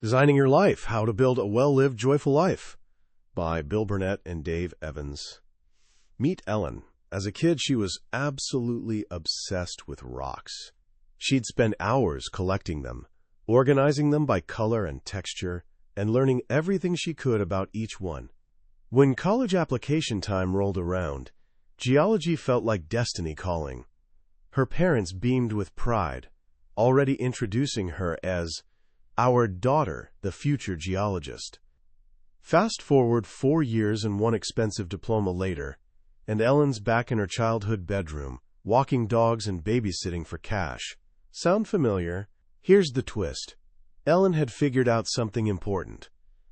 Designing Your Life, How to Build a Well-Lived, Joyful Life by Bill Burnett and Dave Evans. Meet Ellen. As a kid, she was absolutely obsessed with rocks. She'd spend hours collecting them, organizing them by color and texture, and learning everything she could about each one. When college application time rolled around, geology felt like destiny calling. Her parents beamed with pride, already introducing her as our daughter, the future geologist. Fast forward 4 years and one expensive diploma later, and Ellen's back in her childhood bedroom, walking dogs and babysitting for cash. Sound familiar? Here's the twist. Ellen had figured out something important.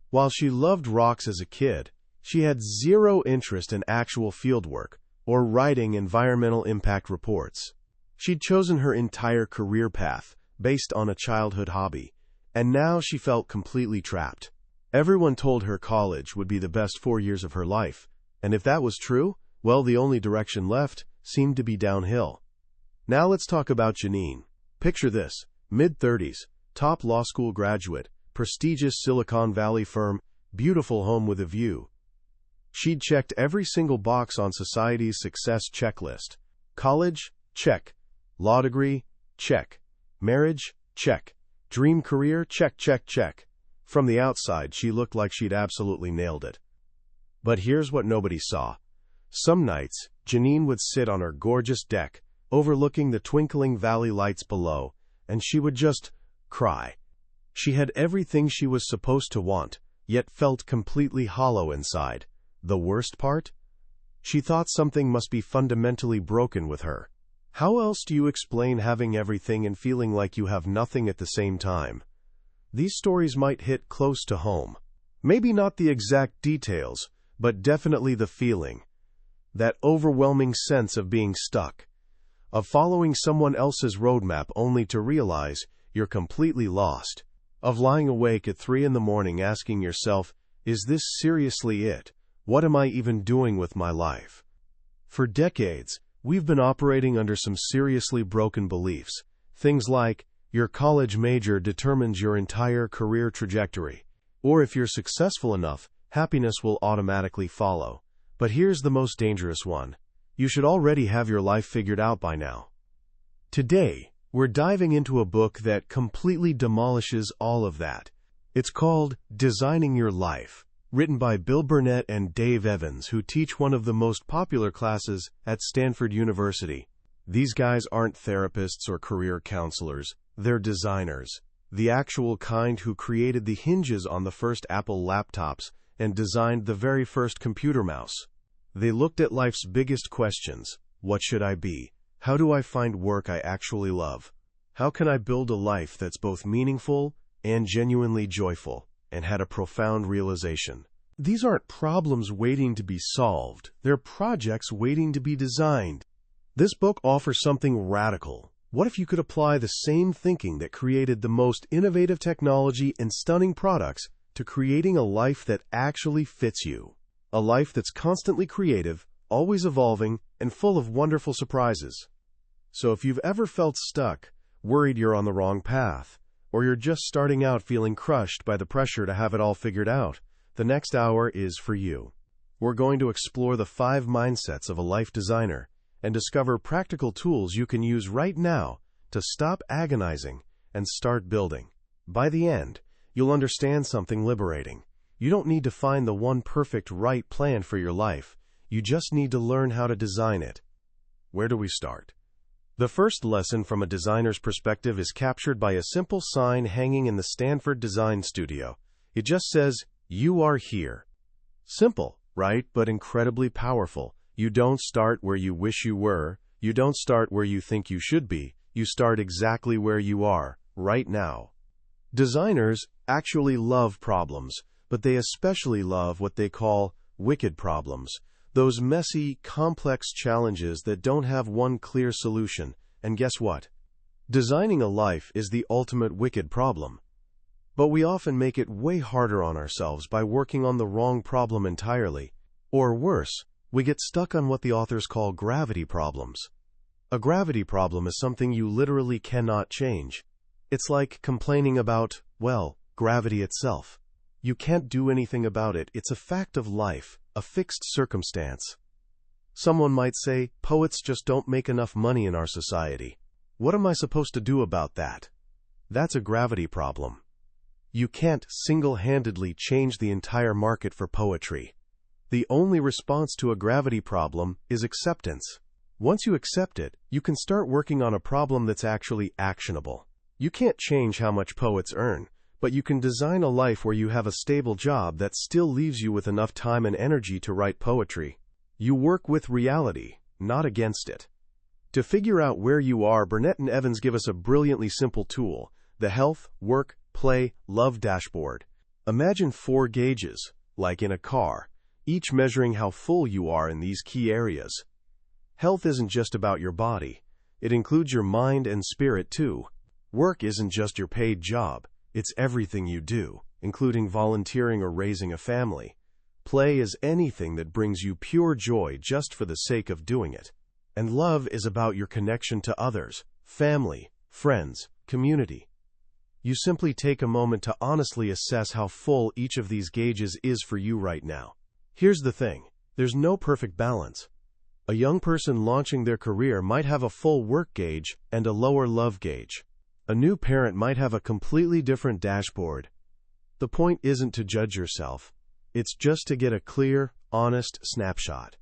While she loved rocks as a kid, she had zero interest in actual fieldwork or writing environmental impact reports. She'd chosen her entire career path based on a childhood hobby, and now she felt completely trapped. Everyone told her college would be the best 4 years of her life, and if that was true, well, the only direction left seemed to be downhill. Now let's talk about Janine. Picture this: mid-30s, top law school graduate, prestigious Silicon Valley firm, beautiful home with a view. She'd checked every single box on society's success checklist. College? Check. Law degree? Check. Marriage? Check. Dream career? Check, check, check. From the outside, she looked like she'd absolutely nailed it. But here's what nobody saw. Some nights, Janine would sit on her gorgeous deck, overlooking the twinkling valley lights below, and she would just cry. She had everything she was supposed to want, yet felt completely hollow inside. The worst part? She thought something must be fundamentally broken with her. How else do you explain having everything and feeling like you have nothing at the same time? These stories might hit close to home. Maybe not the exact details, but definitely the feeling. That overwhelming sense of being stuck, of following someone else's roadmap only to realize you're completely lost, of lying awake at 3 a.m. asking yourself, is this seriously it? What am I even doing with my life? For decades, we've been operating under some seriously broken beliefs. Things like, your college major determines your entire career trajectory, or if you're successful enough, happiness will automatically follow. But here's the most dangerous one. You should already have your life figured out by now. Today, we're diving into a book that completely demolishes all of that. It's called Designing Your Life, written by Bill Burnett and Dave Evans, who teach one of the most popular classes at Stanford University. These guys aren't therapists or career counselors, they're designers. The actual kind who created the hinges on the first Apple laptops and designed the very first computer mouse. They looked at life's biggest questions. What should I be? How do I find work I actually love? How can I build a life that's both meaningful and genuinely joyful? And had a profound realization. These aren't problems waiting to be solved. They're projects waiting to be designed. This book offers something radical. What if you could apply the same thinking that created the most innovative technology and stunning products to creating a life that actually fits you? A life that's constantly creative, always evolving, and full of wonderful surprises. So if you've ever felt stuck, worried you're on the wrong path, or you're just starting out feeling crushed by the pressure to have it all figured out, the next hour is for you. We're going to explore the 5 mindsets of a life designer and discover practical tools you can use right now to stop agonizing and start building. By the end, you'll understand something liberating. You don't need to find the one perfect right plan for your life. You just need to learn how to design it. Where do we start? The first lesson from a designer's perspective is captured by a simple sign hanging in the Stanford Design Studio. It just says, "You are here." Simple, right? But incredibly powerful. You don't start where you wish you were. You don't start where you think you should be. You start exactly where you are, right now. Designers actually love problems, but they especially love what they call wicked problems. Those messy, complex challenges that don't have one clear solution. And guess what? Designing a life is the ultimate wicked problem. But we often make it way harder on ourselves by working on the wrong problem entirely. Or worse, we get stuck on what the authors call gravity problems. A gravity problem is something you literally cannot change. It's like complaining about, well, gravity itself. You can't do anything about it. It's a fact of life, a fixed circumstance. Someone might say, poets just don't make enough money in our society. What am I supposed to do about that? That's a gravity problem. You can't single-handedly change the entire market for poetry. The only response to a gravity problem is acceptance. Once you accept it, you can start working on a problem that's actually actionable. You can't change how much poets earn, but you can design a life where you have a stable job that still leaves you with enough time and energy to write poetry. You work with reality, not against it. To figure out where you are, Burnett and Evans give us a brilliantly simple tool, the Health, Work, Play, Love dashboard. Imagine 4 gauges, like in a car, each measuring how full you are in these key areas. Health isn't just about your body. It includes your mind and spirit, too. Work isn't just your paid job. It's everything you do, including volunteering or raising a family. Play is anything that brings you pure joy just for the sake of doing it. And love is about your connection to others, family, friends, community. You simply take a moment to honestly assess how full each of these gauges is for you right now. Here's the thing. There's no perfect balance. A young person launching their career might have a full work gauge and a lower love gauge. A new parent might have a completely different dashboard. The point isn't to judge yourself. It's just to get a clear, honest snapshot.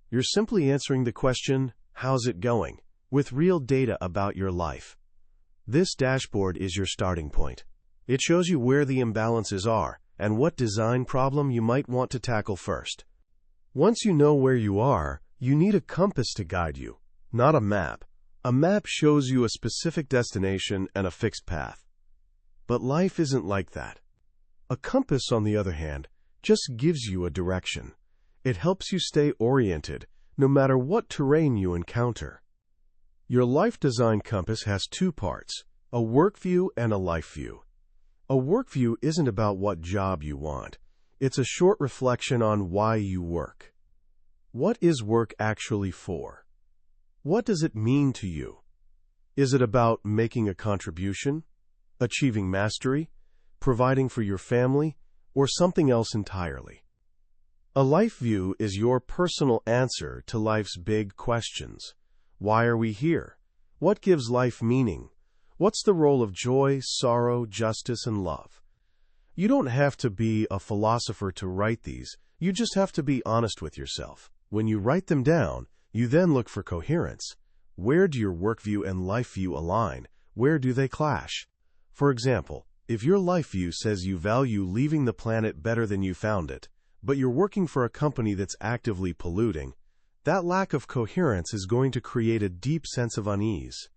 You're simply answering the question, how's it going, with real data about your life. This dashboard is your starting point. It shows you where the imbalances are and what design problem you might want to tackle first. Once you know where you are, you need a compass to guide you, not a map. A map shows you a specific destination and a fixed path. But life isn't like that. A compass, on the other hand, just gives you a direction. It helps you stay oriented, no matter what terrain you encounter. Your life design compass has 2 parts, a work view and a life view. A work view isn't about what job you want. It's a short reflection on why you work. What is work actually for? What does it mean to you? Is it about making a contribution, achieving mastery, providing for your family, or something else entirely? A life view is your personal answer to life's big questions. Why are we here? What gives life meaning? What's the role of joy, sorrow, justice, and love? You don't have to be a philosopher to write these. You just have to be honest with yourself. When you write them down, you then look for coherence. Where do your work view and life view align? Where do they clash? For example, if your life view says you value leaving the planet better than you found it, but you're working for a company that's actively polluting, that lack of coherence is going to create a deep sense of unease.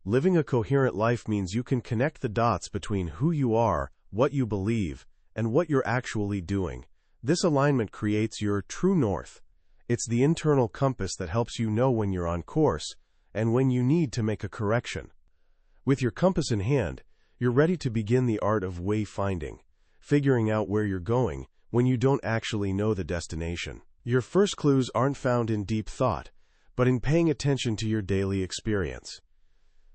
Living a coherent life means you can connect the dots between who you are, what you believe, and what you're actually doing. This alignment creates your true north. It's the internal compass that helps you know when you're on course and when you need to make a correction. With your compass in hand, you're ready to begin the art of wayfinding, figuring out where you're going when you don't actually know the destination. Your first clues aren't found in deep thought, but in paying attention to your daily experience.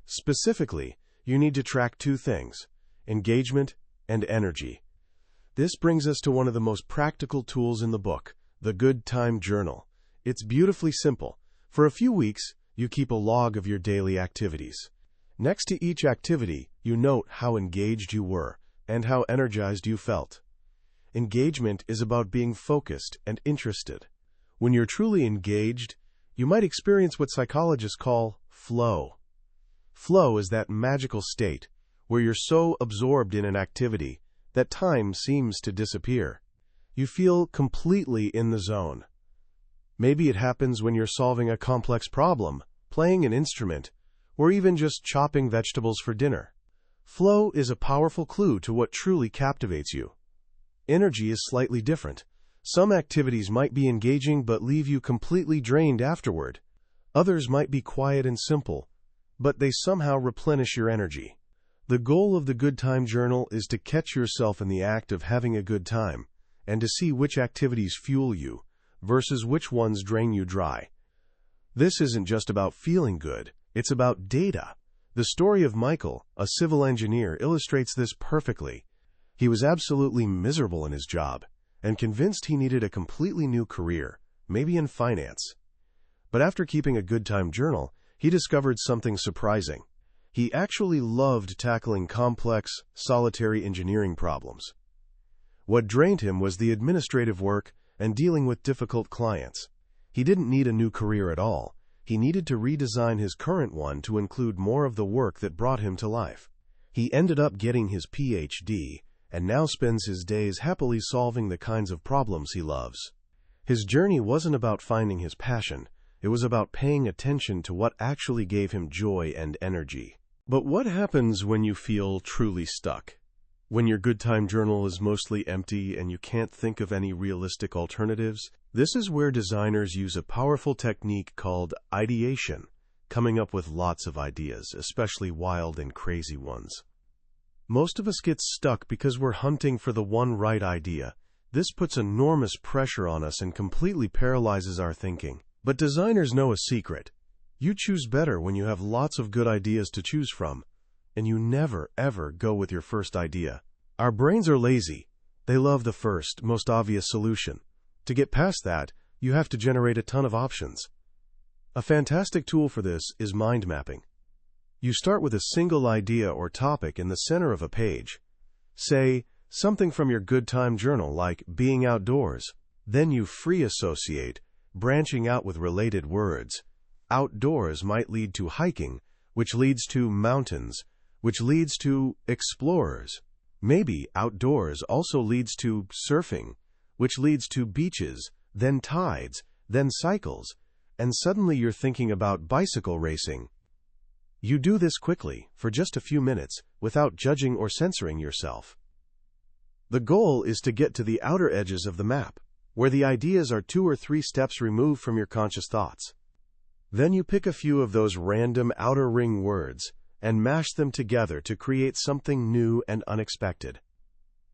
Specifically, you need to track 2 things, engagement and energy. This brings us to one of the most practical tools in the book, the Good Time Journal. It's beautifully simple. For a few weeks, you keep a log of your daily activities. Next to each activity, you note how engaged you were and how energized you felt. Engagement is about being focused and interested. When you're truly engaged, you might experience what psychologists call flow. Flow is that magical state where you're so absorbed in an activity that time seems to disappear. You feel completely in the zone. Maybe it happens when you're solving a complex problem, playing an instrument, or even just chopping vegetables for dinner. Flow is a powerful clue to what truly captivates you. Energy is slightly different. Some activities might be engaging but leave you completely drained afterward. Others might be quiet and simple, but they somehow replenish your energy. The goal of the Good Time Journal is to catch yourself in the act of having a good time, and to see which activities fuel you, versus which ones drain you dry. This isn't just about feeling good, it's about data. The story of Michael, a civil engineer, illustrates this perfectly. He was absolutely miserable in his job and convinced he needed a completely new career, maybe in finance. But after keeping a good time journal, he discovered something surprising. He actually loved tackling complex, solitary engineering problems. What drained him was the administrative work and dealing with difficult clients. He didn't need a new career at all. He needed to redesign his current one to include more of the work that brought him to life. He ended up getting his PhD, and now spends his days happily solving the kinds of problems he loves. His journey wasn't about finding his passion. It was about paying attention to what actually gave him joy and energy. But what happens when you feel truly stuck? When your good time journal is mostly empty and you can't think of any realistic alternatives? This is where designers use a powerful technique called ideation, coming up with lots of ideas, especially wild and crazy ones. Most of us get stuck because we're hunting for the one right idea. This puts enormous pressure on us and completely paralyzes our thinking. But designers know a secret. You choose better when you have lots of good ideas to choose from, and you never, ever go with your first idea. Our brains are lazy. They love the first, most obvious solution. To get past that, you have to generate a ton of options. A fantastic tool for this is mind mapping. You start with a single idea or topic in the center of a page. Say, something from your good time journal like being outdoors. Then you free associate, branching out with related words. Outdoors might lead to hiking, which leads to mountains, which leads to explorers. Maybe outdoors also leads to surfing, which leads to beaches, then tides, then cycles, and suddenly you're thinking about bicycle racing. You do this quickly, for just a few minutes, without judging or censoring yourself. The goal is to get to the outer edges of the map, where the ideas are 2 or 3 steps removed from your conscious thoughts. Then you pick a few of those random outer ring words and mash them together to create something new and unexpected.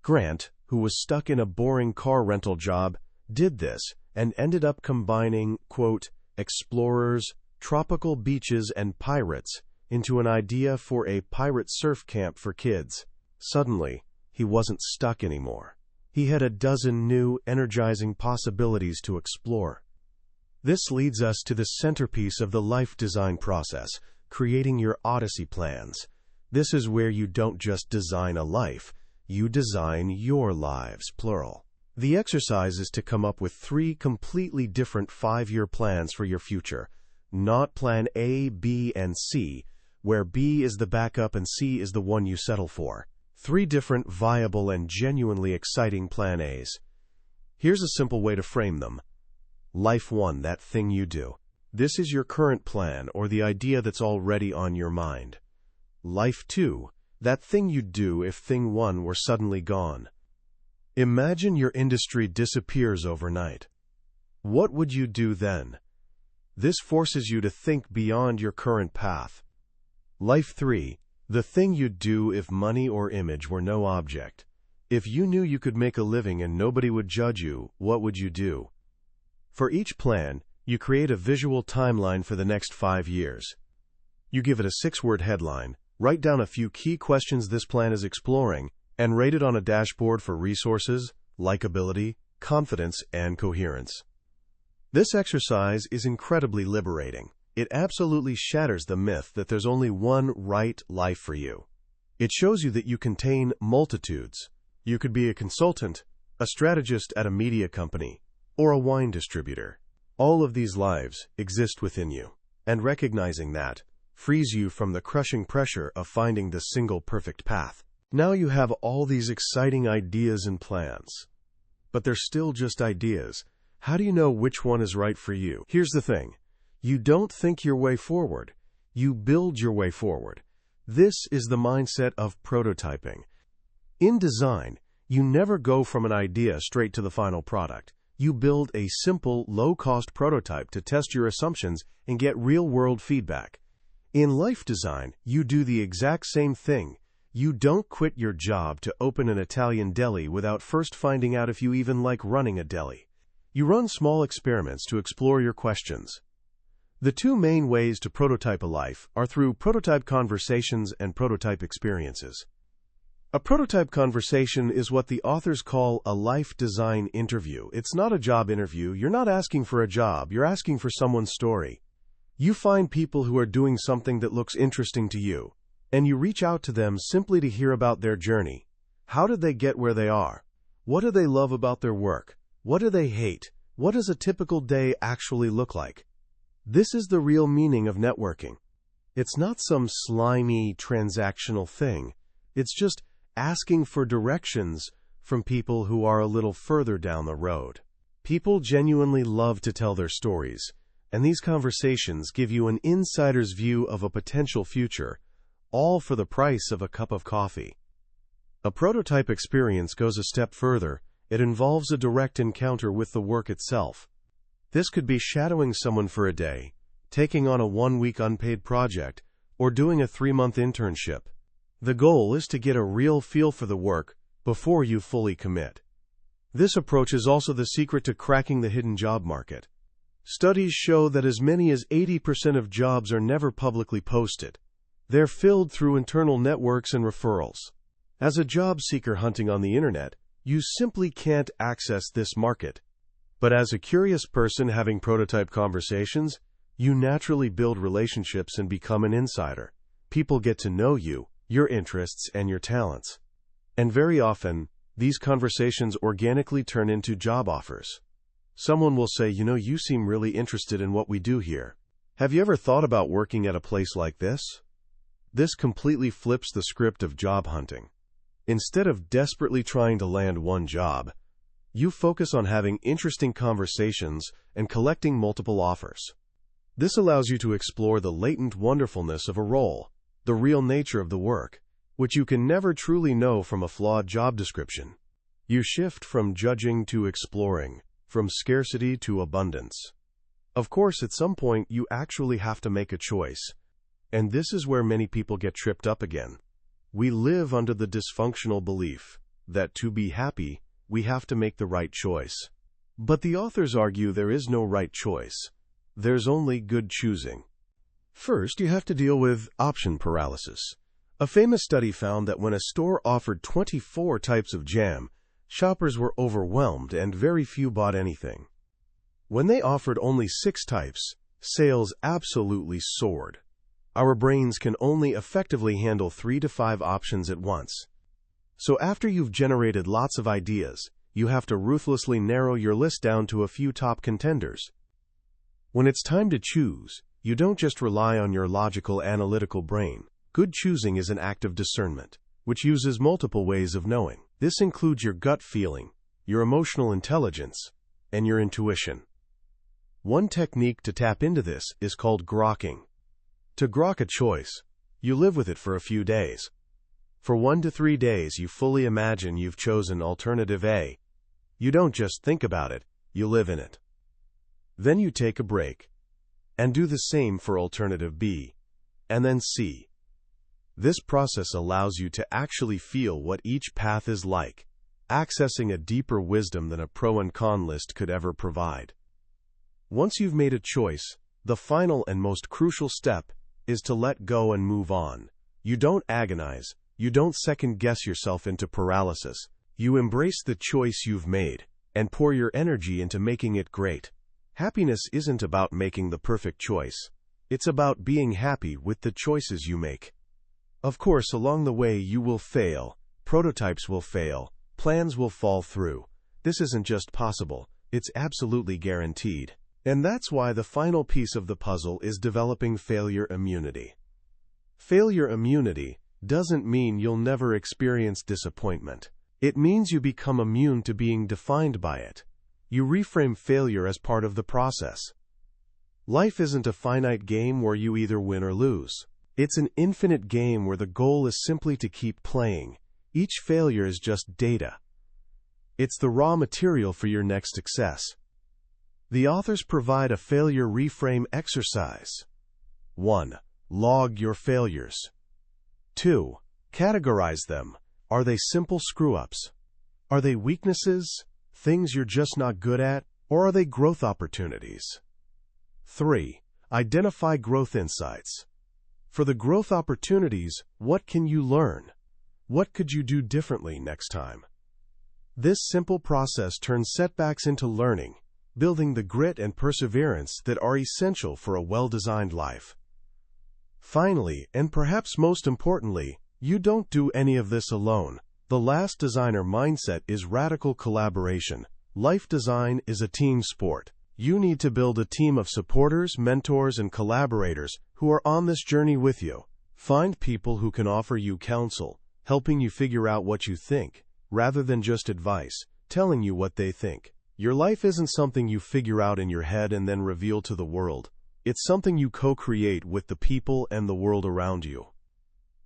Grant, who was stuck in a boring car rental job, did this and ended up combining, quote, explorers, tropical beaches, and pirates into an idea for a pirate surf camp for kids. Suddenly, he wasn't stuck anymore. He had a dozen new, energizing possibilities to explore. This leads us to the centerpiece of the life design process, creating your Odyssey plans. This is where you don't just design a life, you design your lives, plural. The exercise is to come up with 3 completely different 5-year plans for your future, not plan A, B, and C, where B is the backup and C is the one you settle for. 3 different, viable, and genuinely exciting plan A's. Here's a simple way to frame them. Life 1, that thing you do. This is your current plan or the idea that's already on your mind. Life 2, that thing you'd do if thing 1 were suddenly gone. Imagine your industry disappears overnight. What would you do then? This forces you to think beyond your current path. Life 3, the thing you'd do if money or image were no object. If you knew you could make a living and nobody would judge you, what would you do? For each plan, you create a visual timeline for the next 5 years. You give it a 6-word headline, write down a few key questions this plan is exploring, and rate it on a dashboard for resources, likability, confidence, and coherence. This exercise is incredibly liberating. It absolutely shatters the myth that there's only one right life for you. It shows you that you contain multitudes. You could be a consultant, a strategist at a media company, or a wine distributor. All of these lives exist within you, and recognizing that frees you from the crushing pressure of finding the single perfect path. Now you have all these exciting ideas and plans, but they're still just ideas. How do you know which one is right for you? Here's the thing. You don't think your way forward. You build your way forward. This is the mindset of prototyping. In design, you never go from an idea straight to the final product. You build a simple, low-cost prototype to test your assumptions and get real-world feedback. In life design, you do the exact same thing. You don't quit your job to open an Italian deli without first finding out if you even like running a deli. You run small experiments to explore your questions. The 2 main ways to prototype a life are through prototype conversations and prototype experiences. A prototype conversation is what the authors call a life design interview. It's not a job interview. You're not asking for a job. You're asking for someone's story. You find people who are doing something that looks interesting to you, and you reach out to them simply to hear about their journey. How did they get where they are? What do they love about their work? What do they hate? What does a typical day actually look like? This is the real meaning of networking. It's not some slimy, transactional thing. It's just asking for directions from people who are a little further down the road. People genuinely love to tell their stories, and these conversations give you an insider's view of a potential future, all for the price of a cup of coffee. A prototype experience goes a step further. It involves a direct encounter with the work itself. This could be shadowing someone for a day, taking on a 1-week unpaid project, or doing a 3-month internship. The goal is to get a real feel for the work before you fully commit. This approach is also the secret to cracking the hidden job market. Studies show that as many as 80% of jobs are never publicly posted. They're filled through internal networks and referrals. As a job seeker hunting on the internet, you simply can't access this market. But as a curious person having prototype conversations, you naturally build relationships and become an insider. People get to know you, your interests, and your talents. And very often, these conversations organically turn into job offers. Someone will say, you seem really interested in what we do here. Have you ever thought about working at a place like this? This completely flips the script of job hunting. Instead of desperately trying to land one job, you focus on having interesting conversations and collecting multiple offers. This allows you to explore the latent wonderfulness of a role, the real nature of the work, which you can never truly know from a flawed job description. You shift from judging to exploring, from scarcity to abundance. Of course, at some point, you actually have to make a choice. And this is where many people get tripped up again. We live under the dysfunctional belief that to be happy, we have to make the right choice. But the authors argue there is no right choice. There's only good choosing. First, you have to deal with option paralysis. A famous study found that when a store offered 24 types of jam, shoppers were overwhelmed and very few bought anything. When they offered only 6 types, sales absolutely soared. Our brains can only effectively handle 3 to 5 options at once. So after you've generated lots of ideas, you have to ruthlessly narrow your list down to a few top contenders. When it's time to choose, you don't just rely on your logical, analytical brain. Good choosing is an act of discernment, which uses multiple ways of knowing. This includes your gut feeling, your emotional intelligence, and your intuition. One technique to tap into this is called grokking. To grok a choice, you live with it for a few days. For 1 to 3 days, you fully imagine you've chosen alternative A. You don't just think about it, you live in it. Then you take a break and do the same for alternative B, and then C. This process allows you to actually feel what each path is like, accessing a deeper wisdom than a pro and con list could ever provide. Once you've made a choice, the final and most crucial step is to let go and move on. You don't agonize, you don't second-guess yourself into paralysis. You embrace the choice you've made and pour your energy into making it great. Happiness isn't about making the perfect choice. It's about being happy with the choices you make. Of course, along the way you will fail, prototypes will fail, plans will fall through. This isn't just possible, it's absolutely guaranteed. And that's why the final piece of the puzzle is developing failure immunity. Failure immunity doesn't mean you'll never experience disappointment. It means you become immune to being defined by it. You reframe failure as part of the process. Life isn't a finite game where you either win or lose. It's an infinite game where the goal is simply to keep playing. Each failure is just data. It's the raw material for your next success. The authors provide a failure reframe exercise. 1. Log your failures. 2. Categorize them. Are they simple screw-ups? Are they weaknesses, things you're just not good at, or are they growth opportunities? 3. Identify growth insights. For the growth opportunities, what can you learn? What could you do differently next time? This simple process turns setbacks into learning, building the grit and perseverance that are essential for a well-designed life. Finally, and perhaps most importantly, you don't do any of this alone. The last designer mindset is radical collaboration. Life design is a team sport. You need to build a team of supporters, mentors, and collaborators who are on this journey with you. Find people who can offer you counsel, helping you figure out what you think, rather than just advice, telling you what they think. Your life isn't something you figure out in your head and then reveal to the world. It's something you co-create with the people and the world around you.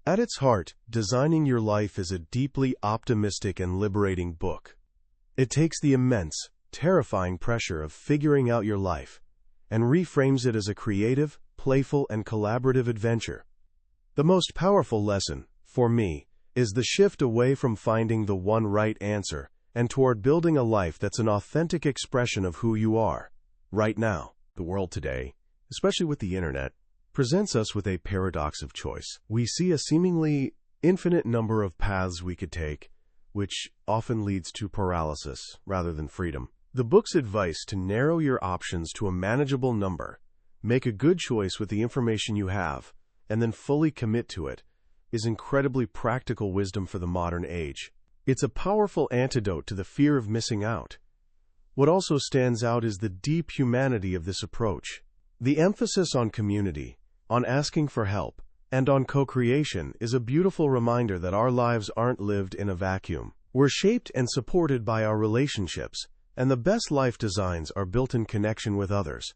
At its heart, Designing Your Life is a deeply optimistic and liberating book. It takes the immense, terrifying pressure of figuring out your life and reframes it as a creative, playful, and collaborative adventure. The most powerful lesson, for me, is the shift away from finding the one right answer and toward building a life that's an authentic expression of who you are. Right now, the world today, especially with the internet, presents us with a paradox of choice. We see a seemingly infinite number of paths we could take, which often leads to paralysis rather than freedom. The book's advice to narrow your options to a manageable number, make a good choice with the information you have, and then fully commit to it, is incredibly practical wisdom for the modern age. It's a powerful antidote to the fear of missing out. What also stands out is the deep humanity of this approach. The emphasis on community, on asking for help, and on co-creation is a beautiful reminder that our lives aren't lived in a vacuum. We're shaped and supported by our relationships, and the best life designs are built in connection with others.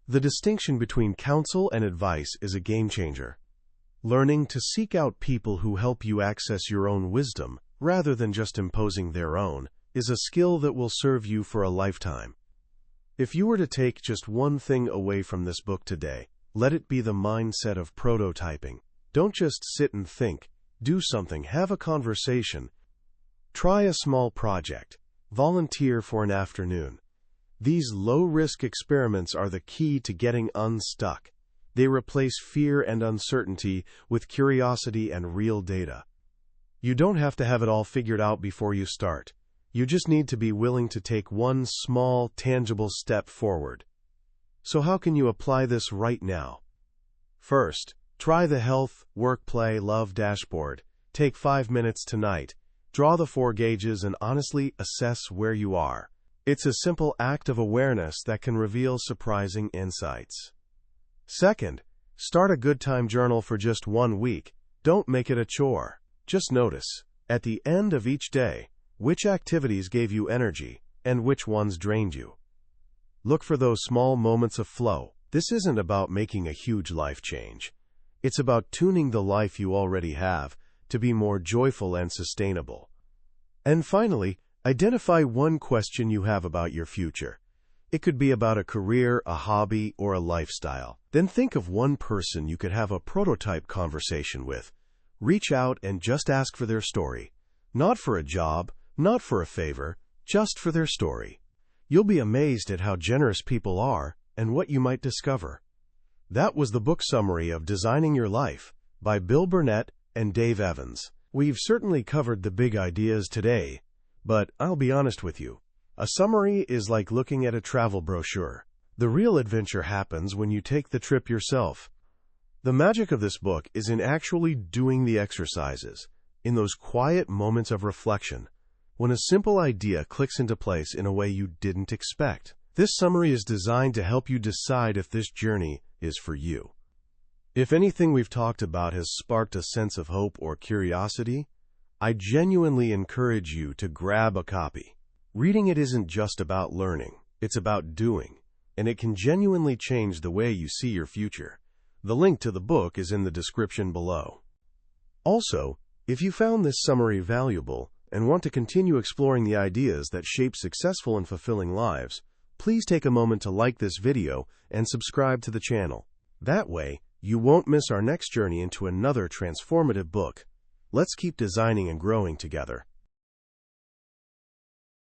The distinction between counsel and advice is a game changer. Learning to seek out people who help you access your own wisdom, rather than just imposing their own, is a skill that will serve you for a lifetime. If you were to take just one thing away from this book today, let it be the mindset of prototyping. Don't just sit and think. Do something. Have a conversation. Try a small project. Volunteer for an afternoon. These low-risk experiments are the key to getting unstuck. They replace fear and uncertainty with curiosity and real data. You don't have to have it all figured out before you start. You just need to be willing to take one small, tangible step forward. So how can you apply this right now? First, try the Health, Work, Play, Love dashboard. Take 5 minutes tonight. Draw the 4 gauges and honestly assess where you are. It's a simple act of awareness that can reveal surprising insights. Second, start a good time journal for just 1 week. Don't make it a chore. Just notice, at the end of each day, which activities gave you energy and which ones drained you. Look for those small moments of flow. This isn't about making a huge life change. It's about tuning the life you already have to be more joyful and sustainable. And finally, identify one question you have about your future. It could be about a career, a hobby, or a lifestyle. Then think of one person you could have a prototype conversation with. Reach out and just ask for their story. Not for a job, not for a favor, just for their story. You'll be amazed at how generous people are and what you might discover. That was the book summary of Designing Your Life by Bill Burnett and Dave Evans. We've certainly covered the big ideas today, but I'll be honest with you. A summary is like looking at a travel brochure. The real adventure happens when you take the trip yourself. The magic of this book is in actually doing the exercises, in those quiet moments of reflection, when a simple idea clicks into place in a way you didn't expect. This summary is designed to help you decide if this journey is for you. If anything we've talked about has sparked a sense of hope or curiosity, I genuinely encourage you to grab a copy. Reading it isn't just about learning, it's about doing, and it can genuinely change the way you see your future. The link to the book is in the description below. Also, if you found this summary valuable and want to continue exploring the ideas that shape successful and fulfilling lives, please take a moment to like this video and subscribe to the channel. That way, you won't miss our next journey into another transformative book. Let's keep designing and growing together.